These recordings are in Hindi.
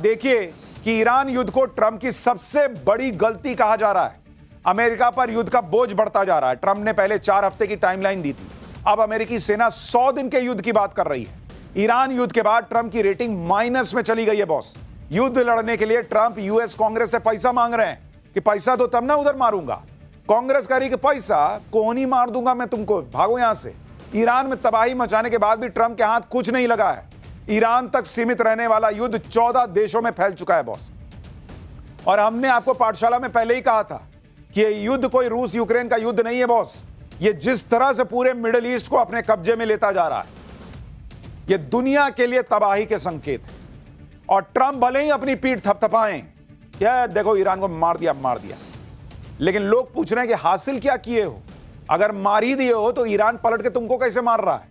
देखिए कि ईरान युद्ध को ट्रंप की सबसे बड़ी गलती कहा जा रहा है। अमेरिका पर युद्ध का बोझ बढ़ता जा रहा है। ट्रंप ने पहले 4 हफ्ते की टाइमलाइन दी थी, अब अमेरिकी सेना 100 दिन के युद्ध की बात कर रही है। ईरान युद्ध के बाद ट्रंप की रेटिंग माइनस में चली गई है बॉस। युद्ध लड़ने के लिए ट्रंप यूएस कांग्रेस से पैसा मांग रहे हैं कि पैसा दो तब ना उधर मारूंगा। कांग्रेस कह रही कि पैसा कौन ही मार दूंगा मैं तुमको, भागो यहां से। ईरान में तबाही मचाने के बाद भी ट्रंप के हाथ कुछ नहीं लगा है। ईरान तक सीमित रहने वाला युद्ध 14 देशों में फैल चुका है बॉस। और हमने आपको पाठशाला में पहले ही कहा था कि यह युद्ध कोई रूस यूक्रेन का युद्ध नहीं है बॉस। ये जिस तरह से पूरे मिडिल ईस्ट को अपने कब्जे में लेता जा रहा है, यह दुनिया के लिए तबाही के संकेत है। और ट्रंप भले ही अपनी पीठ थपथपाएं, क्या देखो ईरान को मार दिया, लेकिन लोग पूछ रहे हैं कि हासिल क्या किए हो? अगर मार ही दिए हो तो ईरान पलट के तुमको कैसे मार रहा है?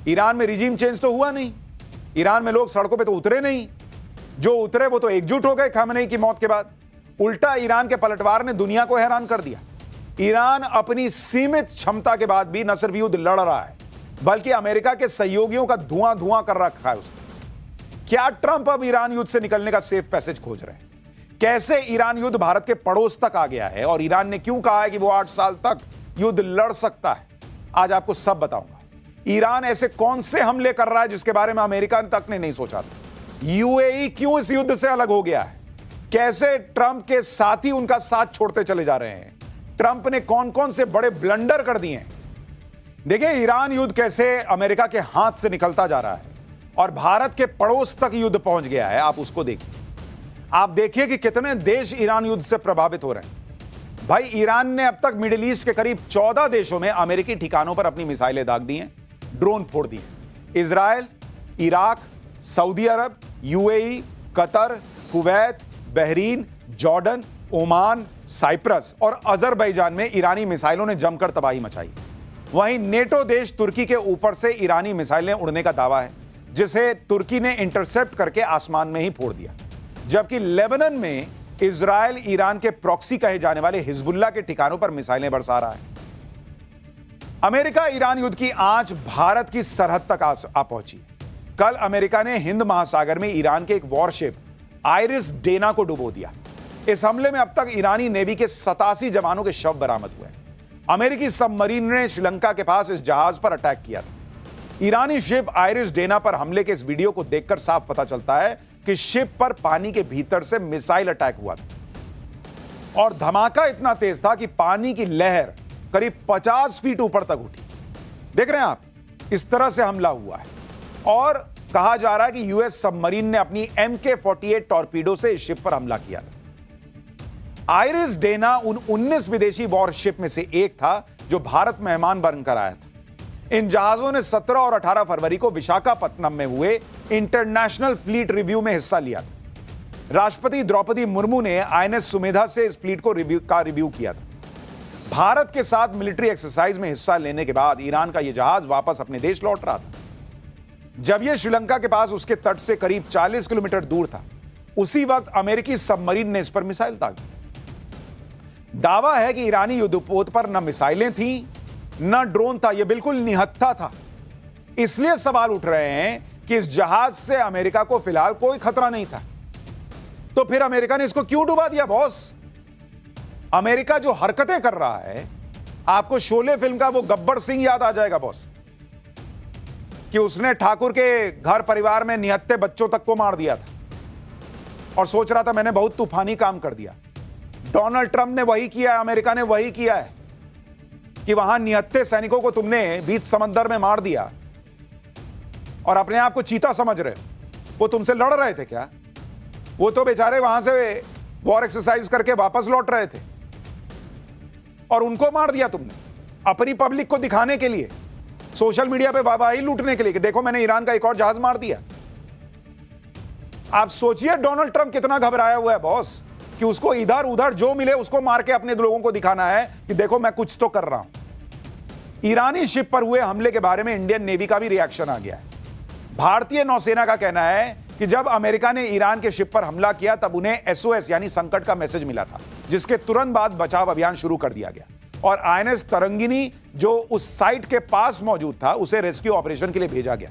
ईरान में रिजीम चेंज तो हुआ नहीं, ईरान में लोग सड़कों पे तो उतरे नहीं। जो उतरे वो तो एकजुट हो गए खामेनेई की मौत के बाद। उल्टा ईरान के पलटवार ने दुनिया को हैरान कर दिया। ईरान अपनी सीमित क्षमता के बाद भी न सिर्फ युद्ध लड़ रहा है, बल्कि अमेरिका के सहयोगियों का धुआं धुआं कर रखा है उसने। क्या ट्रंप अब ईरान युद्ध से निकलने का सेफ पैसेज खोज रहे हैं? कैसे ईरान युद्ध भारत के पड़ोस तक आ गया है और ईरान ने क्यों कहा है कि वो 8 साल तक युद्ध लड़ सकता है, आज आपको सब बताऊंगा। ईरान ऐसे कौन से हमले कर रहा है जिसके बारे में अमेरिका तक ने नहीं सोचा था? यूएई क्यों इस युद्ध से अलग हो गया है? कैसे ट्रंप के साथी उनका साथ छोड़ते चले जा रहे हैं? ट्रंप ने कौन कौन से बड़े ब्लंडर कर दिए हैं? देखिए ईरान युद्ध कैसे अमेरिका के हाथ से निकलता जा रहा है और भारत के पड़ोस तक युद्ध पहुंच गया है। आप उसको देखिए, आप देखिए कि कितने देश ईरान युद्ध से प्रभावित हो रहे हैं। भाई ईरान ने अब तक मिडिल ईस्ट के करीब 14 देशों में अमेरिकी ठिकानों पर अपनी मिसाइलें दाग दी हैं, ड्रोन फोड़ दिए। Israel, Iraq, Saudi Arab, UAE, Qatar, Kuwait, Bahrain, Jordan, Oman, Cyprus और अजरबैजान में ईरानी मिसाइलों ने जमकर तबाही मचाई। वहीं नेटो देश तुर्की के ऊपर से ईरानी मिसाइलें उड़ने का दावा है, जिसे तुर्की ने इंटरसेप्ट करके आसमान में ही फोड़ दिया। जबकि लेबनान में इजराइल ईरान के प्रॉक्सी कहे जाने वाले हिजबुल्लाह के ठिकानों पर मिसाइलें बरसा रहा है। अमेरिका ईरान युद्ध की आंच भारत की सरहद तक आ पहुंची। कल अमेरिका ने हिंद महासागर में ईरान के एक वॉरशिप आइरिस डेना को डुबो दिया। इस हमले में अब तक ईरानी नेवी के 87 जवानों के शव बरामद हुए हैं। अमेरिकी सबमरीन ने श्रीलंका के पास इस जहाज पर अटैक किया था। ईरानी शिप आइरिस डेना पर हमले के इस वीडियो को देखकर साफ पता चलता है कि शिप पर पानी के भीतर से मिसाइल अटैक हुआ था और धमाका इतना तेज था कि पानी की लहर करीब 50 फीट ऊपर तक उठी। देख रहे हैं आप, इस तरह से हमला हुआ है और कहा जा रहा है कि यूएस सबमरीन ने अपनी MK-48 टॉर्पीडो से इस शिप पर हमला किया था। आइरिस डेना उन 19 विदेशी वॉरशिप में से एक था जो भारत मेहमान बनकर आया था। इन जहाजों ने 17 और 18 फरवरी को विशाखापत्तनम में हुए इंटरनेशनल फ्लीट रिव्यू में हिस्सा लिया था। राष्ट्रपति द्रौपदी मुर्मू ने INS सुमेधा से इस फ्लीट को रिव्यू किया था। भारत के साथ मिलिट्री एक्सरसाइज में हिस्सा लेने के बाद ईरान का यह जहाज वापस अपने देश लौट रहा था। जब यह श्रीलंका के पास उसके तट से करीब 40 किलोमीटर दूर था, उसी वक्त अमेरिकी सबमरीन ने इस पर मिसाइल दागी। दावा है कि ईरानी युद्धपोत पर न मिसाइलें थीं, न ड्रोन था, यह बिल्कुल निहत्था था। इसलिए सवाल उठ रहे हैं कि इस जहाज से अमेरिका को फिलहाल कोई खतरा नहीं था, तो फिर अमेरिका ने इसको क्यों डुबा दिया बॉस? अमेरिका जो हरकतें कर रहा है, आपको शोले फिल्म का वो गब्बर सिंह याद आ जाएगा बॉस, कि उसने ठाकुर के घर परिवार में निहत्थे बच्चों तक को मार दिया था और सोच रहा था मैंने बहुत तूफानी काम कर दिया। डोनाल्ड ट्रंप ने वही किया है, अमेरिका ने वही किया है कि वहां निहत्थे सैनिकों को तुमने बीच समंदर में मार दिया और अपने आप को चीता समझ रहे हो। वो तुमसे लड़ रहे थे क्या? वो तो बेचारे वहां से वॉर एक्सरसाइज करके वापस लौट रहे थे और उनको मार दिया तुमने अपनी पब्लिक को दिखाने के लिए, सोशल मीडिया पे वाहवाही लूटने के लिए कि देखो मैंने ईरान का एक और जहाज मार दिया। आप सोचिए डोनाल्ड ट्रंप कितना घबराया हुआ है बॉस, कि उसको इधर उधर जो मिले उसको मार के अपने लोगों को दिखाना है कि देखो मैं कुछ तो कर रहा हूं। ईरानी शिप पर हुए हमले के बारे में इंडियन नेवी का भी रिएक्शन आ गया है। भारतीय नौसेना का कहना है कि जब अमेरिका ने ईरान के शिप पर हमला किया तब उन्हें SOS यानी संकट का मैसेज मिला था, जिसके तुरंत बाद बचाव अभियान शुरू कर दिया गया और INS तरंगिनी जो उस साइट के पास मौजूद था उसे रेस्क्यू ऑपरेशन के लिए भेजा गया।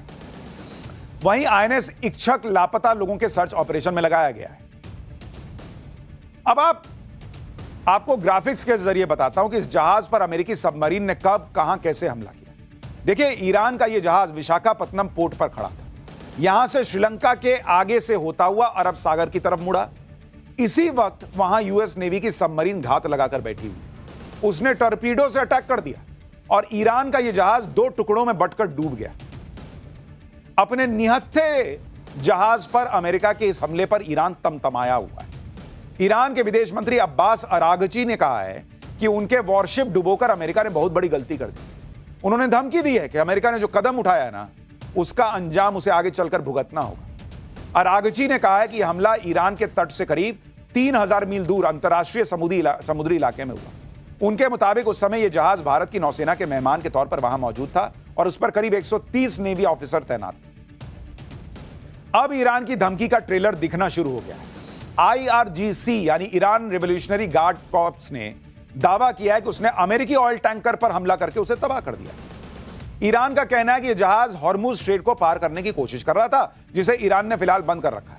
वहीं आईएनएस इच्छक लापता लोगों के सर्च ऑपरेशन में लगाया गया है। अब आपको ग्राफिक्स के जरिए बताता हूं कि इस जहाज पर अमेरिकी सबमरीन ने कब, कहां, कैसे हमला किया। देखिए, ईरान का यह जहाज विशाखापत्तनम पोर्ट पर खड़ा था। यहां से श्रीलंका के आगे से होता हुआ अरब सागर की तरफ मुड़ा। इसी वक्त वहां यूएस नेवी की सबमरीन घात लगाकर बैठी हुई। उसने टॉर्पीडो से अटैक कर दिया और ईरान का यह जहाज 2 टुकड़ों में बंटकर डूब गया। अपने निहत्थे जहाज पर अमेरिका के इस हमले पर ईरान तमतमाया हुआ है। ईरान के विदेश मंत्री अब्बास अरागची ने कहा है कि उनके वॉरशिप डुबोकर अमेरिका ने बहुत बड़ी गलती कर दी। उन्होंने धमकी दी है कि अमेरिका ने जो कदम उठाया है ना, उसका अंजाम उसे आगे चलकर भुगतना होगा। अरागची ने कहा है कि हमला ईरान के तट से करीब 3000 मील दूर अंतर्राष्ट्रीय समुद्री इलाके में हुआ। उनके मुताबिक उस समय यह जहाज भारत की नौसेना के मेहमान के तौर पर वहां मौजूद था और उस पर करीब 130 नेवी ऑफिसर तैनात थे। अब ईरान की धमकी का ट्रेलर दिखना शुरू हो गया है। IRGC यानी ईरान रिवोल्यूशनरी गार्ड कॉर्प्स ने दावा किया है कि उसने अमेरिकी ऑयल टैंकर पर हमला करके उसे तबाह कर दिया। ईरान का कहना है कि यह जहाज हॉर्मुज स्ट्रेट को पार करने की कोशिश कर रहा था, जिसे ईरान ने फिलहाल बंद कर रखा है।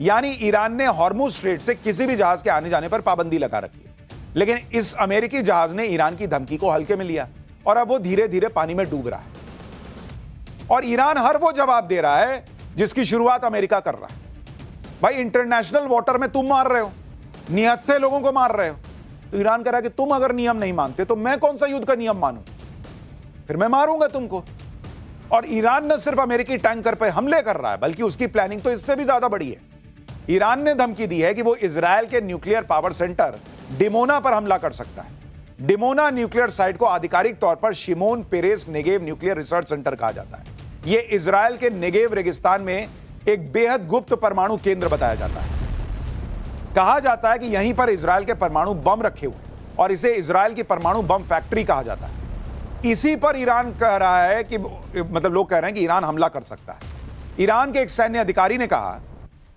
यानी ईरान ने हॉर्मुज स्ट्रेट से किसी भी जहाज के आने जाने पर पाबंदी लगा रखी है। लेकिन इस अमेरिकी जहाज ने ईरान की धमकी को हल्के में लिया और अब वो धीरे धीरे पानी में डूब रहा है। और ईरान हर वो जवाब दे रहा है जिसकी शुरुआत अमेरिका कर रहा है। भाई, इंटरनेशनल वाटर में तुम मार रहे हो, निहत्थे लोगों को मार रहे हो, तो ईरान कह रहा है कि तुम अगर नियम नहीं मानते तो मैं कौन सा युद्ध का नियम मानूं, फिर मैं मारूंगा तुमको। और ईरान न सिर्फ अमेरिकी टैंकर पर हमले कर रहा है, बल्कि उसकी प्लानिंग तो इससे भी ज्यादा बड़ी है। ईरान ने धमकी दी है कि वो इजरायल के न्यूक्लियर पावर सेंटर डिमोना पर हमला कर सकता है। डिमोना न्यूक्लियर साइट को आधिकारिक तौर पर Shimon Peres Negev nuclear research centre कहा जाता है। यह इजरायल के नेगेव रेगिस्तान में एक बेहद गुप्त परमाणु केंद्र बताया जाता है। कहा जाता है कि यहीं पर इजरायल के परमाणु बम रखे हुए और इसे इजरायल की परमाणु बम फैक्ट्री कहा जाता है। इसी पर ईरान कह रहा है कि लोग कह रहे हैं कि ईरान हमला कर सकता है। ईरान के एक सैन्य अधिकारी ने कहा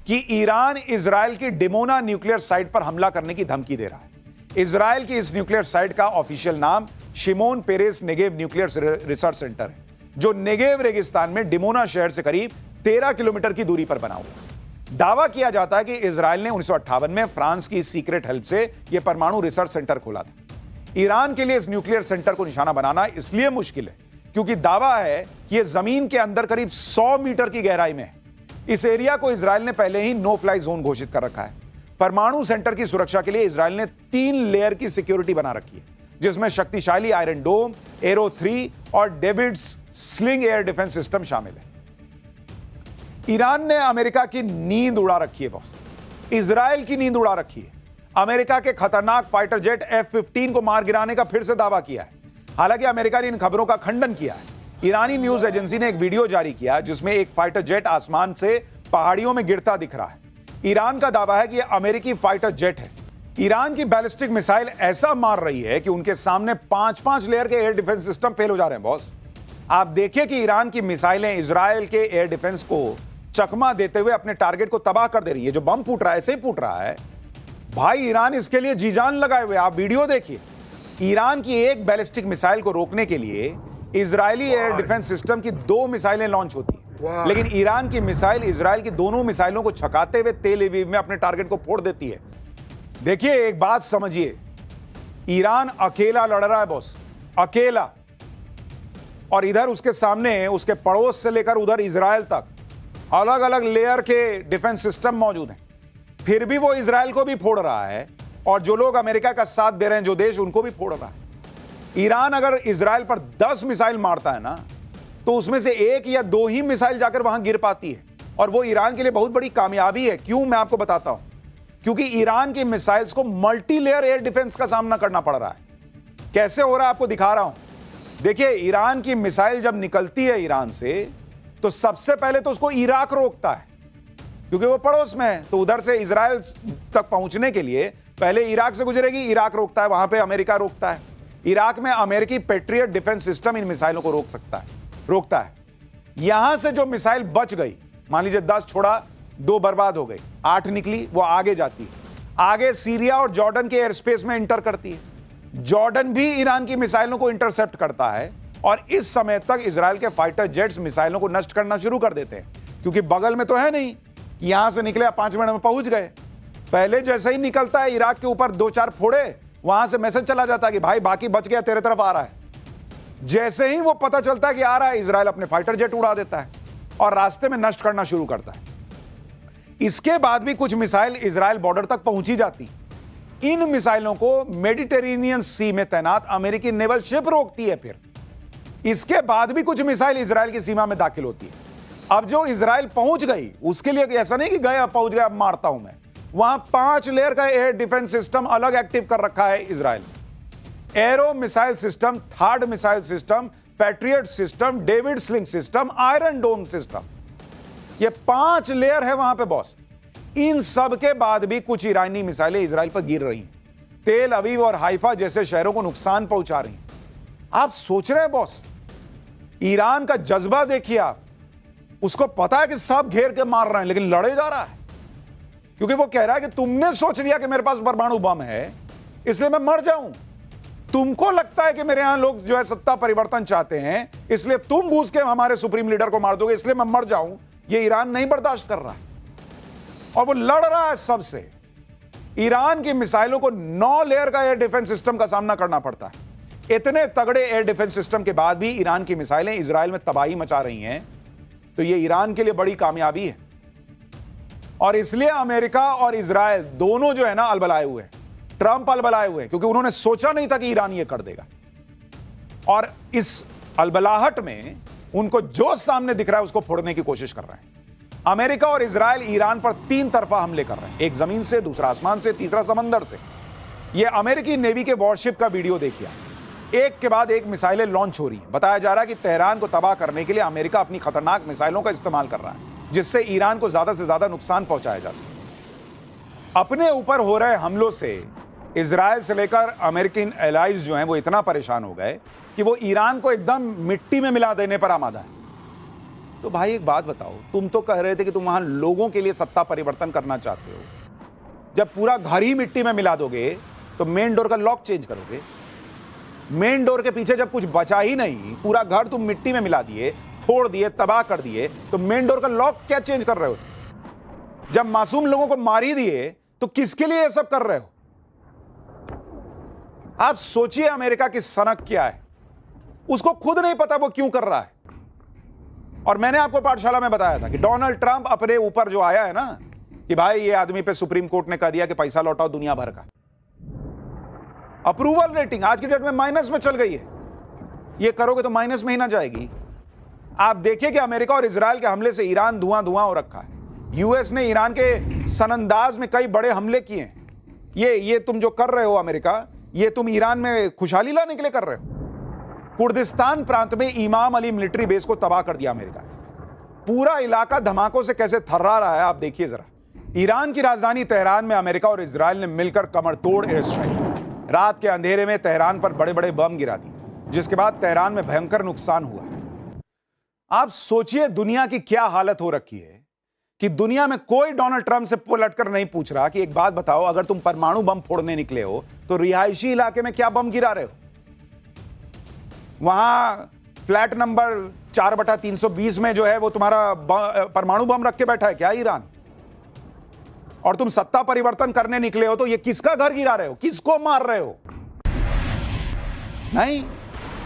कि ईरान इजरायल की डिमोना न्यूक्लियर साइट पर हमला करने की धमकी दे रहा है। इजरायल की इस न्यूक्लियर साइट का ऑफिशियल नाम Shimon Peres Negev nuclear research centre है, जो नेगेव रेगिस्तान में डिमोना शहर से करीब 13 किलोमीटर की दूरी पर बना हुआ। दावा किया जाता है कि इजरायल ने 1958 में फ्रांस की सीक्रेट हेल्प से यह परमाणु रिसर्च सेंटर खोला था। ईरान के लिए इस न्यूक्लियर सेंटर को निशाना बनाना इसलिए मुश्किल है क्योंकि दावा है कि यह जमीन के अंदर करीब 100 मीटर की गहराई में है। इस एरिया को इजरायल ने पहले ही नो फ्लाई जोन घोषित कर रखा है। परमाणु सेंटर की सुरक्षा के लिए इजरायल ने 3 लेयर की सिक्योरिटी बना रखी है, जिसमें शक्तिशाली आयरन डोम, एरो 3 और David's sling air defence system शामिल है। ईरान ने अमेरिका की नींद उड़ा रखी है, बॉस। इजरायल की नींद उड़ा रखी है। अमेरिका के खतरनाक फाइटर जेट F-15 को मार गिराने का फिर से दावा किया है। हालांकि अमेरिका ने इन खबरों का खंडन किया है। ईरानी न्यूज एजेंसी ने एक वीडियो जारी किया जिसमें एक फाइटर जेट आसमान से पहाड़ियों में गिरता दिख रहा है। ईरान का दावा है कि यह अमेरिकी फाइटर जेट है। ईरान की बैलिस्टिक मिसाइल ऐसा मार रही है कि उनके सामने 5-5 लेयर के एयर डिफेंस सिस्टम फेल हो जा रहे हैं, बॉस। आप देखिए कि ईरान की मिसाइलें इजरायल के एयर डिफेंस को चकमा देते हुए अपने टारगेट को तबाह कर दे रही है। जो बम फूट रहा है, ऐसे ही फूट रहा है। भाई, ईरान इसके लिए जी जान लगाए हुए। आप वीडियो देखिए। ईरान की एक बैलिस्टिक मिसाइल को रोकने के लिए इजरायली एयर डिफेंस सिस्टम की 2 मिसाइलें लॉन्च होती है, लेकिन ईरान की मिसाइल इजरायल की दोनों मिसाइलों को छकाते हुए तेल अवीव में अपने टारगेट को फोड़ देती है। देखिए, एक बात समझिए, ईरान अकेला लड़ रहा है, बॉस, अकेला। और इधर उसके सामने उसके पड़ोस से लेकर उधर इजरायल तक अलग अलग लेयर के डिफेंस सिस्टम मौजूद हैं। फिर भी वो इजरायल को भी फोड़ रहा है और जो लोग अमेरिका का साथ दे रहे हैं, जो देश, उनको भी फोड़ रहा है। ईरान अगर इजरायल पर 10 मिसाइल मारता है ना, तो उसमें से 1 या 2 ही मिसाइल जाकर वहां गिर पाती है, और वो ईरान के लिए बहुत बड़ी कामयाबी है। क्यों, मैं आपको बताता हूं। क्योंकि ईरान की मिसाइल्स को मल्टी लेयर एयर डिफेंस का सामना करना पड़ रहा है। कैसे हो रहा है आपको दिखा रहा हूं। देखिए, ईरान की मिसाइल जब निकलती है ईरान से, तो सबसे पहले तो उसको इराक रोकता है, क्योंकि वो पड़ोस में है। तो उधर से इजरायल तक पहुंचने के लिए पहले इराक से गुजरेगी, इराक रोकता है, वहां पे अमेरिका रोकता है। इराक में अमेरिकी पेट्रियट डिफेंस सिस्टम इन मिसाइलों को रोकता है। यहां से जो मिसाइल बच गई, मान लीजिए 10 छोड़ा, 2 बर्बाद हो गई, 8 निकली, वो आगे जाती है। आगे सीरिया और जॉर्डन के एयर स्पेस में इंटर करती है। जॉर्डन भी ईरान की मिसाइलों को इंटरसेप्ट करता है और इस समय तक इजरायल के फाइटर जेट्स मिसाइलों को नष्ट करना शुरू कर देते हैं। क्योंकि बगल में तो है नहीं, यहां से निकले 5 मिनट में पहुंच गए। पहले जैसे ही निकलता है इराक के ऊपर 2-4 फोड़े, वहां से मैसेज चला जाता है कि भाई बाकी बच गया, तेरे तरफ आ रहा है। जैसे ही वो पता चलता है कि आ रहा है, इजराइल अपने फाइटर जेट उड़ा देता है और रास्ते में नष्ट करना शुरू करता है। इसके बाद भी कुछ मिसाइल इजराइल बॉर्डर तक पहुंची जाती। इन मिसाइलों को मेडिटेरेनियन सी में तैनात अमेरिकी नेवल शिप रोकती है। फिर इसके बाद भी कुछ मिसाइल इजराइल की सीमा में दाखिल होती है। अब जो इजराइल पहुंच गई, उसके लिए ऐसा नहीं कि गया पहुंच गया अब मारता हूं मैं, वहां 5 लेयर का एयर डिफेंस सिस्टम अलग एक्टिव कर रखा है Israel. Arrow missile system, THAAD missile system, Patriot system, David Sling system, Iron Dome system, ये 5 लेयर है वहां पे बॉस। इन सब के बाद भी कुछ ईरानी मिसाइलें इजराइल पर गिर रही हैं, तेल अवीव और हाइफा जैसे शहरों को नुकसान पहुंचा रही हैं। आप सोच रहे हैं बॉस, ईरान का जज्बा देखिए आप, उसको पता है कि सब घेर के मार रहे हैं लेकिन लड़े जा रहा है, क्योंकि वो कह रहा है कि तुमने सोच लिया कि मेरे पास परमाणु बम है इसलिए मैं मर जाऊं। तुमको लगता है कि मेरे यहां लोग जो है सत्ता परिवर्तन चाहते हैं, इसलिए तुम घुस के हमारे सुप्रीम लीडर को मार दोगे, इसलिए मैं मर जाऊं। ये ईरान नहीं बर्दाश्त कर रहा है और वो लड़ रहा है सबसे। ईरान की मिसाइलों को 9 लेयर का एयर डिफेंस सिस्टम का सामना करना पड़ता है। इतने तगड़े एयर डिफेंस सिस्टम के बाद भी ईरान की मिसाइलें इजराइल में तबाही मचा रही हैं, तो ये ईरान के लिए बड़ी कामयाबी है। और इसलिए अमेरिका और इजराइल दोनों जो है ना अलबलाए हुए हैं, ट्रंप अलबलाए हुए हैं, क्योंकि उन्होंने सोचा नहीं था कि ईरान ये कर देगा। और इस अलबलाहट में उनको जो सामने दिख रहा है उसको फोड़ने की कोशिश कर रहे हैं। अमेरिका और इजराइल ईरान पर 3 तरफा हमले कर रहे हैं, एक जमीन से, दूसरा आसमान से, तीसरा समंदर से। यह अमेरिकी नेवी के वॉरशिप का वीडियो देखिए, एक के बाद एक मिसाइलें लॉन्च हो रही हैं। बताया जा रहा है कि तेहरान को तबाह करने के लिए अमेरिका अपनी खतरनाक मिसाइलों का इस्तेमाल कर रहा है, जिससे ईरान को ज्यादा से ज्यादा नुकसान पहुंचाया जा सके। अपने ऊपर हो रहे हमलों से इजराइल से लेकर अमेरिकन एलाइज जो हैं वो इतना परेशान हो गए कि वो ईरान को एकदम मिट्टी में मिला देने पर आमादा है। तो भाई एक बात बताओ, तुम तो कह रहे थे कि तुम वहां लोगों के लिए सत्ता परिवर्तन करना चाहते हो, जब पूरा घर ही मिट्टी में मिला दोगे तो मेन डोर का लॉक चेंज करोगे। मेन डोर के पीछे जब कुछ बचा ही नहीं, पूरा घर तुम मिट्टी में मिला दिए, फोड़ दिए, तबाह कर दिए, तो मेन डोर का लॉक क्या चेंज कर रहे हो? जब मासूम लोगों को मार ही दिए तो किसके लिए ये सब कर रहे हो? आप सोचिए अमेरिका की सनक क्या है, उसको खुद नहीं पता वो क्यों कर रहा है। और मैंने आपको पाठशाला में बताया था कि डोनाल्ड ट्रंप अपने ऊपर जो आया है ना कि भाई ये आदमी पे सुप्रीम कोर्ट ने कह दिया कि पैसा लौटाओ दुनिया भर का, अप्रूवल रेटिंग आज की डेट में माइनस में चल गई है। ये करोगे तो माइनस में ही ना जाएगी। आप देखिए कि अमेरिका और इजराइल के हमले से ईरान धुआं धुआं हो रखा है। यूएस ने ईरान के सनंदाज में कई बड़े हमले किए हैं। ये तुम जो कर रहे हो अमेरिका, ये तुम ईरान में खुशहाली लाने के लिए कर रहे हो। कुर्दिस्तान प्रांत में इमाम अली मिलिट्री बेस को तबाह कर दिया अमेरिका ने। पूरा इलाका धमाकों से कैसे थर्रा रहा है आप देखिए जरा। ईरान की राजधानी तेहरान में अमेरिका और इजराइल ने मिलकर कमर तोड़ एयर स्ट्राइक, रात के अंधेरे में तेहरान पर बड़े बड़े बम गिरा दिए, जिसके बाद तेहरान में भयंकर नुकसान हुआ। आप सोचिए दुनिया की क्या हालत हो रखी है कि दुनिया में कोई डोनाल्ड ट्रंप से पलटकर नहीं पूछ रहा कि एक बात बताओ, अगर तुम परमाणु बम फोड़ने निकले हो तो रिहायशी इलाके में क्या बम गिरा रहे हो? वहां फ्लैट नंबर 4/320 में जो है वो तुम्हारा परमाणु बम रख के बैठा है क्या ईरान? और तुम सत्ता परिवर्तन करने निकले हो तो ये किसका घर गिरा रहे हो, किसको मार रहे हो? नहीं,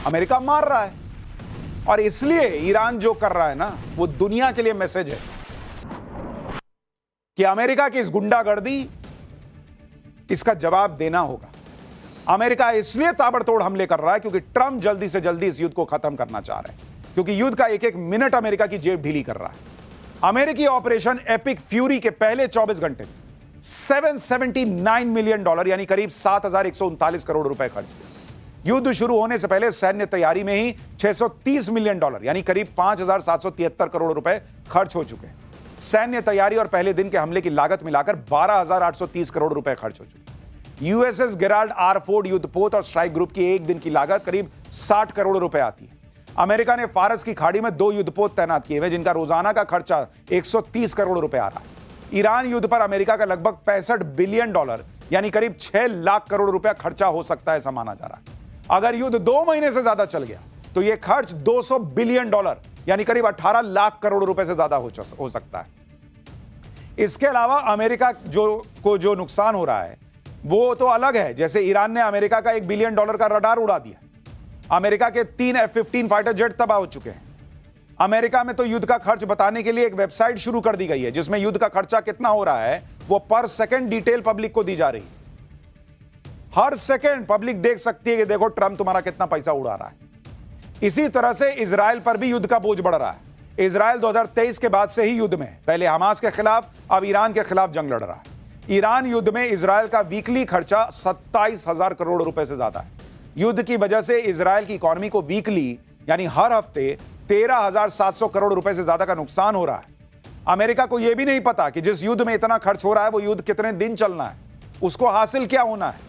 अमेरिका मार रहा है। और इसलिए ईरान जो कर रहा है ना, वो दुनिया के लिए मैसेज है कि अमेरिका की इस गुंडागर्दी, इसका जवाब देना होगा। अमेरिका इसलिए ताबड़तोड़ हमले कर रहा है क्योंकि ट्रंप जल्दी से जल्दी इस युद्ध को खत्म करना चाह रहे हैं, क्योंकि युद्ध का एक एक मिनट अमेरिका की जेब ढीली कर रहा है। अमेरिकी ऑपरेशन एपिक फ्यूरी के पहले 24 घंटे में $779 मिलियन यानी करीब 7,139 करोड़ रुपए खर्च हुए। युद्ध शुरू होने से पहले सैन्य तैयारी में ही $630 मिलियन यानी करीब 5,773 करोड़ रुपए खर्च हो चुके हैं। सैन्य तैयारी और पहले दिन के हमले की लागत मिलाकर 12,830 करोड़ रुपए खर्च हो चुके हैं। यूएसएस गेराल्ड आर फोर्ड युद्धपोत और स्ट्राइक ग्रुप की एक दिन की लागत करीब 60 करोड़ रुपए आती है। अमेरिका ने फारस की खाड़ी में 2 युद्धपोत तैनात किए हुए, जिनका रोजाना का खर्चा 130 करोड़ रुपए आ रहा है। ईरान युद्ध पर अमेरिका का लगभग $65 बिलियन यानी करीब 6 लाख करोड़ रुपया खर्चा हो सकता है, ऐसा माना जा रहा है। अगर युद्ध 2 महीने से ज्यादा चल गया तो यह खर्च $200 बिलियन यानी करीब 18 लाख करोड़ रुपए से ज्यादा हो सकता है। इसके अलावा अमेरिका जो नुकसान हो रहा है वो तो अलग है। जैसे ईरान ने अमेरिका का $1 बिलियन का रडार उड़ा दिया, अमेरिका के 3 F-15 फाइटर जेट तबाह हो चुके हैं। अमेरिका में तो युद्ध का खर्च बताने के लिए एक वेबसाइट शुरू कर दी गई है जिसमें युद्ध का खर्चा कितना हो रहा है वो पर सेकंड डिटेल पब्लिक को दी जा रही है। हर सेकंड पब्लिक देख सकती है कि देखो ट्रंप तुम्हारा कितना पैसा उड़ा रहा है। इसी तरह से इजराइल पर भी युद्ध का बोझ बढ़ रहा है। इजराइल 2023 के बाद से ही युद्ध में, पहले हमास के खिलाफ, अब ईरान के खिलाफ जंग लड़ रहा है। ईरान युद्ध में इजराइल का वीकली खर्चा 27,000 करोड़ रुपए से ज्यादा है। युद्ध की वजह से इजराइल की इकोनॉमी को वीकली यानी हर हफ्ते 13,700 करोड़ रुपए से ज्यादा का नुकसान हो रहा है। अमेरिका को यह भी नहीं पता कि जिस युद्ध में इतना खर्च हो रहा है वो युद्ध कितने दिन चलना है, उसको हासिल क्या होना है।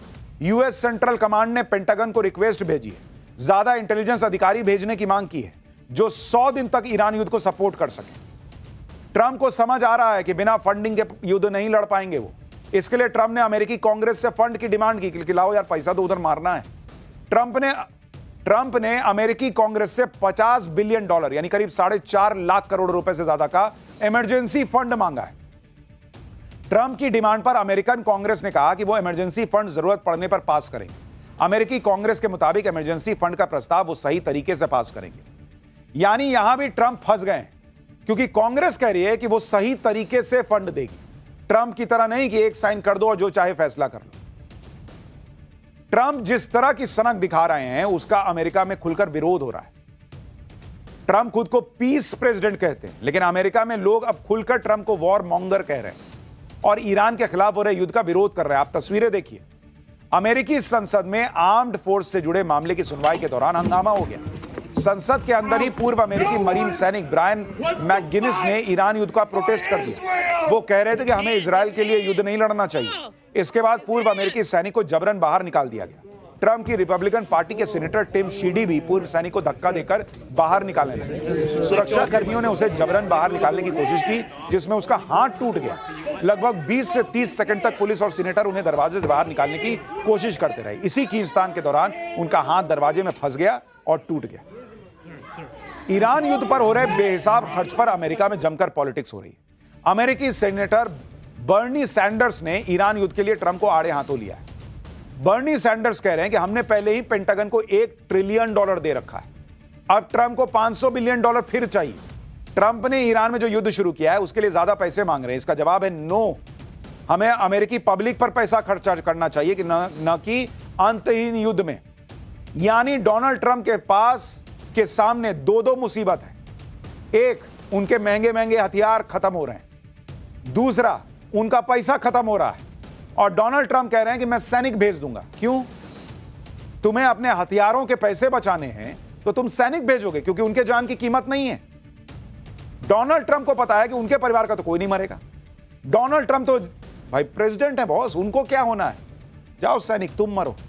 यूएस सेंट्रल कमांड ने पेंटागन को रिक्वेस्ट भेजी है, ज्यादा इंटेलिजेंस अधिकारी भेजने की मांग की है जो 100 दिन तक ईरान युद्ध को सपोर्ट कर सके। ट्रंप को समझ आ रहा है कि बिना फंडिंग के युद्ध नहीं लड़ पाएंगे वो। इसके लिए ट्रंप ने अमेरिकी कांग्रेस से फंड की डिमांड की कि लाओ यार पैसा तो उधर मारना है। ट्रंप ने अमेरिकी कांग्रेस से $50 बिलियन यानी करीब 4.5 लाख करोड़ रुपए से ज्यादा का इमरजेंसी फंड मांगा है। ट्रंप की डिमांड पर अमेरिकन कांग्रेस ने कहा कि वो इमरजेंसी फंड जरूरत पड़ने पर पास करेंगे। अमेरिकी कांग्रेस के मुताबिक इमरजेंसी फंड का प्रस्ताव वो सही तरीके से पास करेंगे। यानी यहां भी ट्रंप फंस गए क्योंकि कांग्रेस कह रही है कि वो सही तरीके से फंड देगी, ट्रंप की तरह नहीं कि एक साइन कर दो और जो चाहे फैसला कर लो। ट्रंप जिस तरह की सनक दिखा रहे हैं उसका अमेरिका में खुलकर विरोध हो रहा है। ट्रंप खुद को पीस प्रेसिडेंट कहते हैं, लेकिन अमेरिका में लोग अब खुलकर ट्रंप को वॉर मॉन्गर कह रहे हैं और ईरान के खिलाफ हो रहे युद्ध का विरोध कर रहे हैं। आप तस्वीरें देखिए, अमेरिकी संसद में आर्म्ड फोर्स से जुड़े मामले की सुनवाई के दौरान हंगामा हो गया। संसद के अंदर ही पूर्व अमेरिकी मरीन सैनिक ब्रायन मैकगिनिस ने ईरान युद्ध का प्रोटेस्ट कर दिया। वो कह रहे थे कि हमें इजराइल के लिए युद्ध नहीं लड़ना चाहिए। इसके बाद पूर्व अमेरिकी सैनिक को जबरन बाहर निकाल दिया गया। ट्रंप की रिपब्लिकन पार्टी के सीनेटर टिम शीडी भी पूर्व सैनिक को धक्का देकर बाहर निकालने लगे। सुरक्षा कर्मियों ने उसे जबरन बाहर निकालने की कोशिश की जिसमें उसका हाथ टूट गया। लगभग 20 से 30 सेकंड तक पुलिस और सीनेटर उन्हें दरवाजे से बाहर निकालने की कोशिश करते रहे। इसी खींचतान के दौरान उनका हाथ दरवाजे में फंस गया और टूट गया। ईरान युद्ध पर हो रहे बेहिसाब खर्च पर अमेरिका में जमकर पॉलिटिक्स हो रही है। अमेरिकी सेनेटर बर्नी सैंडर्स ने ईरान युद्ध के लिए ट्रंप को आड़े हाथों लिया है। बर्नी सैंडर्स कह रहे हैं कि हमने पहले ही पेंटागन को $1 ट्रिलियन दे रखा है, अब ट्रंप को $500 बिलियन फिर चाहिए। ट्रंप ने ईरान में जो युद्ध शुरू किया है उसके लिए ज्यादा पैसे मांग रहे हैं। इसका जवाब है नो। हमें अमेरिकी पब्लिक पर पैसा खर्चा करना चाहिए कि न कि अंतहीन युद्ध में। यानी डोनाल्ड ट्रंप के पास के सामने दो मुसीबत है। एक, उनके महंगे महंगे हथियार खत्म हो रहे हैं, दूसरा उनका पैसा खत्म हो रहा है। और डोनाल्ड ट्रंप कह रहे हैं कि मैं सैनिक भेज दूंगा। क्यों? तुम्हें अपने हथियारों के पैसे बचाने हैं तो तुम सैनिक भेजोगे क्योंकि उनके जान की कीमत नहीं है। डोनाल्ड ट्रंप को पता है कि उनके परिवार का तो कोई नहीं मरेगा। डोनाल्ड ट्रंप तो भाई प्रेसिडेंट है बॉस, उनको क्या होना है, जाओ सैनिक तुम मरो।